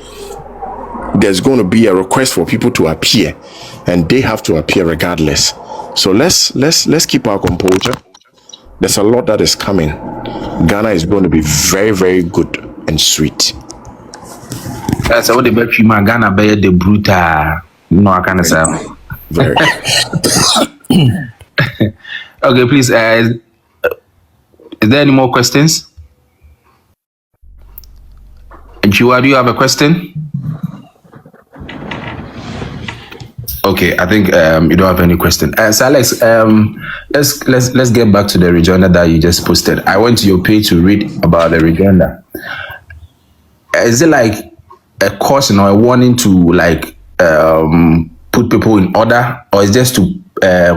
Speaker 10: There's going to be a request for people to appear, and they have to appear regardless. So let's keep our composure. There's a lot that is coming. Ghana is going to be very, very good and sweet.
Speaker 6: That's what the battery man Ghana be the brutal. No, I can't say.
Speaker 10: Very.
Speaker 6: Okay, please. Is there any more questions? Jua, do you have a question? Okay, I think you don't have any question. So Alex, let's get back to the rejoinder that you just posted. I went to your page to read about the rejoinder. Is it like a caution or a warning to like put people in order, or is just to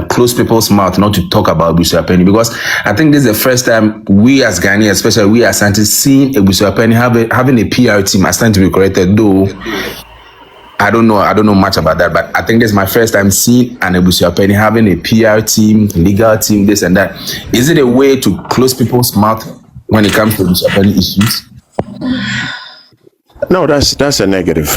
Speaker 6: close people's mouth not to talk about Busuapeni? Because I think this is the first time we as Ghanaians, especially we as scientists, seeing a Busuapeni having a PR team. I stand to be corrected, though. I don't know much about that, but I think this is my first time seeing an Busuapeni having a PR team, legal team, this and that. Is it a way to close people's mouth when it comes to Busuapeni issues?
Speaker 10: No, that's a negative.